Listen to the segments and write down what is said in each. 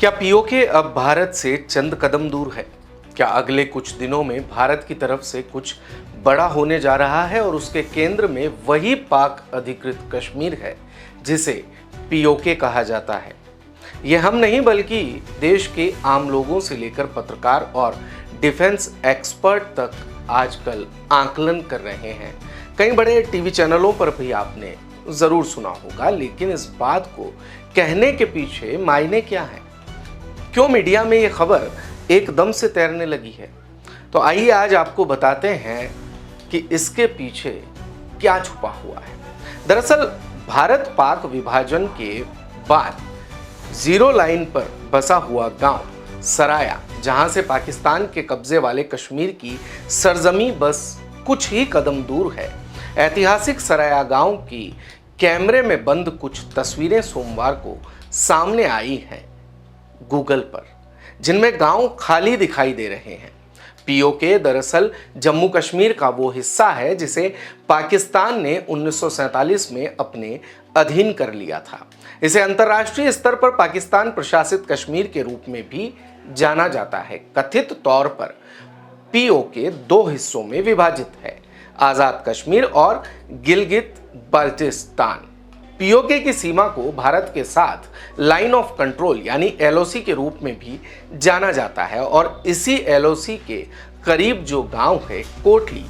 क्या पीओके अब भारत से चंद कदम दूर है? क्या अगले कुछ दिनों में भारत की तरफ से कुछ बड़ा होने जा रहा है और उसके केंद्र में वही पाक अधिकृत कश्मीर है जिसे पीओके कहा जाता है? ये हम नहीं बल्कि देश के आम लोगों से लेकर पत्रकार और डिफेंस एक्सपर्ट तक आजकल आकलन कर रहे हैं। कई बड़े टीवी चैनलों पर भी आपने जरूर सुना होगा, लेकिन इस बात को कहने के पीछे मायने क्या है? क्यों मीडिया में ये खबर एकदम से तैरने लगी है? तो आइए आज आपको बताते हैं कि इसके पीछे क्या छुपा हुआ है। दरअसल भारत पाक विभाजन के बाद जीरो लाइन पर बसा हुआ गांव सराया, जहां से पाकिस्तान के कब्जे वाले कश्मीर की सरजमी बस कुछ ही कदम दूर है। ऐतिहासिक सराया गांव की कैमरे में बंद कुछ तस्वीरें सोमवार को सामने आई हैं गूगल पर, जिनमें गांव खाली दिखाई दे रहे हैं। पीओके दरअसल जम्मू कश्मीर का वो हिस्सा है जिसे पाकिस्तान ने 1947 में अपने अधीन कर लिया था। इसे अंतर्राष्ट्रीय स्तर पर पाकिस्तान प्रशासित कश्मीर के रूप में भी जाना जाता है। कथित तौर पर पीओके दो हिस्सों में विभाजित है, आजाद कश्मीर और गिलगित बाल्टिस्तान। पीओके की सीमा को भारत के साथ लाइन ऑफ कंट्रोल यानी एलओसी के रूप में भी जाना जाता है और इसी एलओसी के करीब जो गांव है कोटली,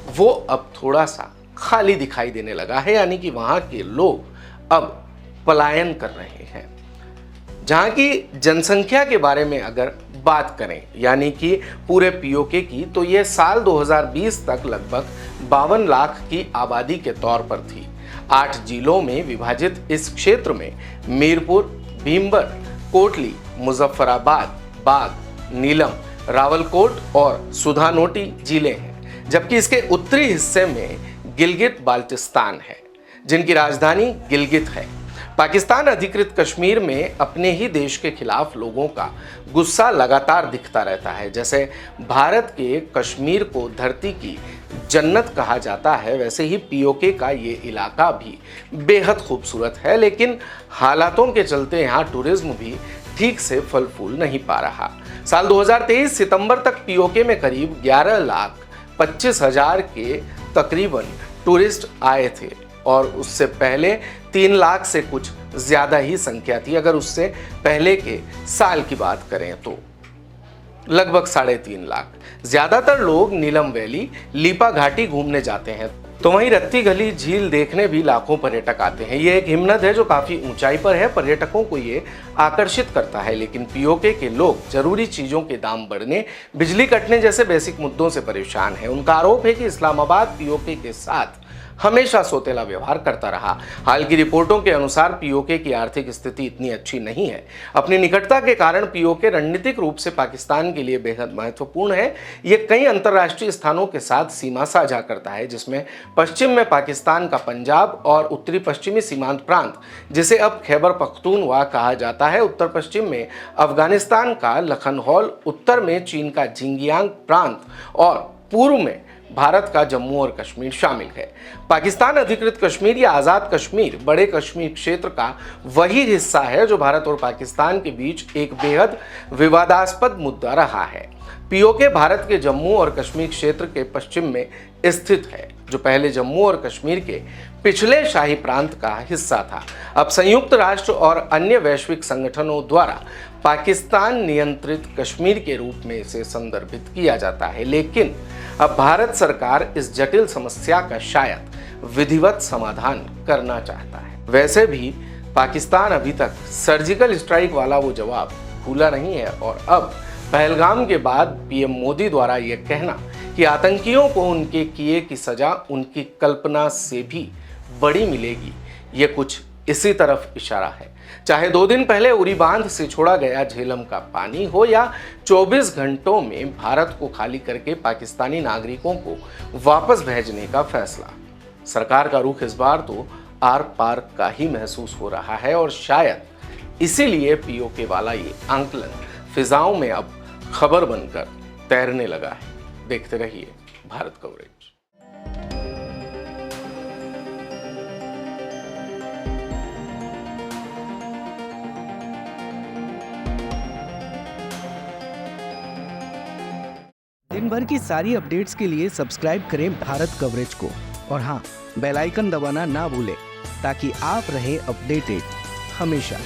वो अब थोड़ा सा खाली दिखाई देने लगा है, यानी कि वहां के लोग अब पलायन कर रहे हैं। जहां की जनसंख्या के बारे में अगर बात करें यानी कि पूरे पीओके की, तो ये साल 2020 तक लगभग 52 लाख की आबादी के तौर पर थी। 8 जिलों में विभाजित इस क्षेत्र में मीरपुर, भीमबर, कोटली, मुजफ्फराबाद, बाग, नीलम, रावलकोट और सुधानोटी जिले हैं, जबकि इसके उत्तरी हिस्से में गिलगित बाल्टिस्तान है, जिनकी राजधानी गिलगित है। पाकिस्तान अधिकृत कश्मीर में अपने ही देश के खिलाफ लोगों का गुस्सा लगातार दिखता रहता है। जैसे भारत के कश्मीर को धरती की जन्नत कहा जाता है, वैसे ही पीओके का ये इलाका भी बेहद खूबसूरत है, लेकिन हालातों के चलते यहाँ टूरिज्म भी ठीक से फल फूल नहीं पा रहा। साल 2023 सितंबर तक पीओके में करीब 11,25,000 के तकरीबन टूरिस्ट आए थे और उससे पहले 3 लाख से कुछ ज्यादा ही संख्या थी। अगर उससे पहले के साल की बात करें तो लगभग 3.5 लाख। ज्यादातर लोग नीलम वैली, लीपा घाटी घूमने जाते हैं, तो वहीं रत्ती गली झील देखने भी लाखों पर्यटक आते हैं। ये एक हिमनद है जो काफी ऊंचाई पर है, पर्यटकों को ये आकर्षित करता है। लेकिन पीओके के लोग जरूरी चीजों के दाम बढ़ने, बिजली कटने जैसे बेसिक मुद्दों से परेशान हैं। उनका आरोप है कि इस्लामाबाद पीओके के साथ हमेशा सौतेला व्यवहार करता रहा। हाल की रिपोर्टों के अनुसार पीओके की आर्थिक स्थिति इतनी अच्छी नहीं है। अपनी निकटता के कारण पीओके रणनीतिक रूप से पाकिस्तान के लिए बेहद महत्वपूर्ण है। ये कई अंतर्राष्ट्रीय स्थानों के साथ सीमा साझा करता है, जिसमें पश्चिम में पाकिस्तान का पंजाब और उत्तरी पश्चिमी सीमांत प्रांत, जिसे अब खैबर पख्तूनख्वा कहा जाता है, उत्तर पश्चिम में अफगानिस्तान का लखनहौल, उत्तर में चीन का जिंगियांग प्रांत और पूर्व में भारत का जम्मू और कश्मीर शामिल है। पाकिस्तान अधिकृत कश्मीर या आजाद कश्मीर बड़े कश्मीर क्षेत्र का वही हिस्सा है जो भारत और पाकिस्तान के बीच एक बेहद विवादास्पद मुद्दा रहा है। पीओके भारत के जम्मू और कश्मीर क्षेत्र के पश्चिम में स्थित है, जो पहले जम्मू और कश्मीर के पिछले शाही प्रांत का हिस्सा था। अब संयुक्त राष्ट्र और अन्य वैश्विक संगठनों द्वारा पाकिस्तान नियंत्रित कश्मीर के रूप में इसे संदर्भित किया जाता है, लेकिन अब भारत सरकार इस जटिल समस्या का शायद विधिवत समाधान करना चाहता है। वैसे भी पाकिस्तान अभी तक सर्जिकल स्ट्राइक वाला वो जवाब भूला नहीं है और अब पहलगाम के बाद पीएम मोदी द्वारा यह कहना कि आतंकियों को उनके किए की सजा उनकी कल्पना से भी बड़ी मिलेगी, ये कुछ इसी तरफ इशारा है। चाहे 2 दिन पहले उरी बांध से छोड़ा गया झेलम का पानी हो या 24 घंटों में भारत को खाली करके पाकिस्तानी नागरिकों को वापस भेजने का फैसला, सरकार का रुख इस बार तो आर पार का ही महसूस हो रहा है और शायद इसीलिए पीओके वाला ये आंकलन फिजाओं में अब खबर बनकर तैरने लगा है। देखते रहिए भारत कवरेज। दिन भर की सारी अपडेट्स के लिए सब्सक्राइब करें भारत कवरेज को और हाँ, बेल आइकन दबाना ना भूलें ताकि आप रहे अपडेटेड हमेशा।